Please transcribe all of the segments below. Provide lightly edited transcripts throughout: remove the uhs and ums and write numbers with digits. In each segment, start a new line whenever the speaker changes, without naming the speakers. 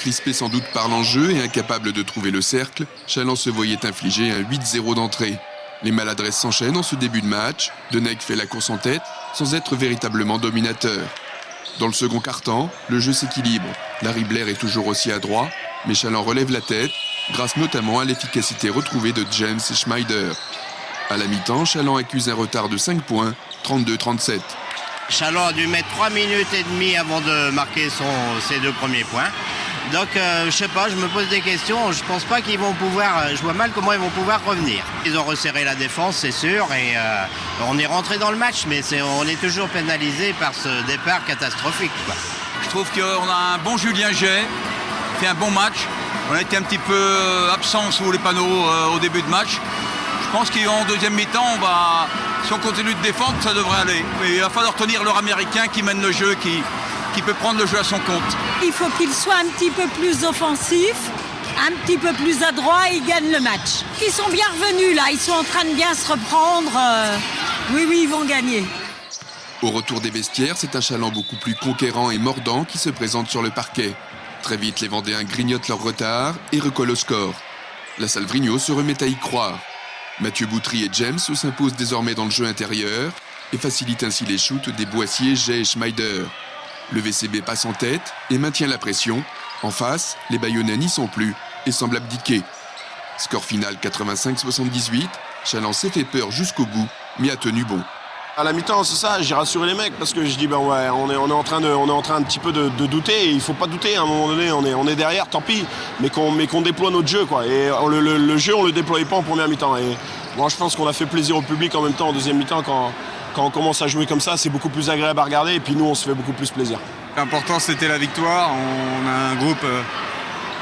Crispé sans doute par l'enjeu et incapable de trouver le cercle, Chalon se voyait infliger un 8-0 d'entrée. Les maladresses s'enchaînent en ce début de match. Denegg fait la course en tête sans être véritablement dominateur. Dans le second quart-temps, le jeu s'équilibre. Larry Blair est toujours aussi adroit, mais Chalon relève la tête, grâce notamment à l'efficacité retrouvée de James et Schmeider. À la mi-temps, Chalon accuse un retard de 5 points, 32-37.
Chalon a dû mettre 3 minutes et demie avant de marquer ses 2 premiers points. Donc je sais pas, je me pose des questions, je pense pas qu'ils vont pouvoir, je vois mal comment ils vont pouvoir revenir. Ils ont resserré la défense, c'est sûr, et on est rentré dans le match, mais on est toujours pénalisé par ce départ catastrophique, quoi.
Je trouve qu'on a un bon Julien Jay, fait un bon match. On a été un petit peu absent sous les panneaux au début de match. Je pense qu'en deuxième mi-temps, si on continue de défendre, ça devrait aller. Mais il va falloir tenir leur Américain qui mène le jeu, qui peut prendre le jeu à son compte.
Il faut qu'il soit un petit peu plus offensif, un petit peu plus adroit et il gagne le match. Ils sont bien revenus là, ils sont en train de bien se reprendre. Oui, ils vont gagner.
Au retour des vestiaires, c'est un Chalon beaucoup plus conquérant et mordant qui se présente sur le parquet. Très vite, les Vendéens grignotent leur retard et recollent au score. La salle Vrigno se remet à y croire. Mathieu Boutry et James s'imposent désormais dans le jeu intérieur et facilitent ainsi les shoots des Boissier, Jay et Schmeider. Le VCB passe en tête et maintient la pression. En face, les Bayonnais n'y sont plus et semblent abdiquer. Score final 85-78, Chalon s'est fait peur jusqu'au bout, mais a tenu bon.
À la mi-temps, c'est ça, j'ai rassuré les mecs parce que je dis on est en train un petit peu de douter et il faut pas douter. À un moment donné, on est derrière, tant pis, mais qu'on déploie notre jeu, quoi. Et le jeu, on le déployait pas en première mi-temps. Et moi, je pense qu'on a fait plaisir au public en même temps en deuxième mi-temps quand on commence à jouer comme ça, c'est beaucoup plus agréable à regarder et puis nous, on se fait beaucoup plus plaisir.
L'important, c'était la victoire. On a un groupe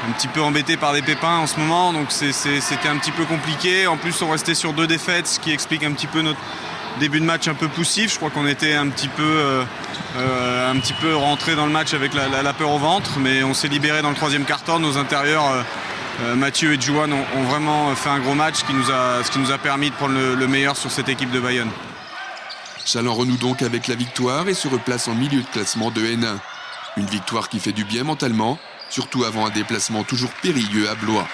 un petit peu embêté par des pépins en ce moment, donc c'était un petit peu compliqué. En plus, on restait sur 2 défaites, ce qui explique un petit peu notre début de match un peu poussif. Je crois qu'on était un petit peu rentré dans le match avec la peur au ventre, mais on s'est libéré dans le 3e quart-temps. Nos intérieurs, Mathieu et Juan, ont vraiment fait un gros match, ce qui nous a permis de prendre le meilleur sur cette équipe de Bayonne.
Chalon renoue donc avec la victoire et se replace en milieu de classement de N1. Une victoire qui fait du bien mentalement, surtout avant un déplacement toujours périlleux à Blois.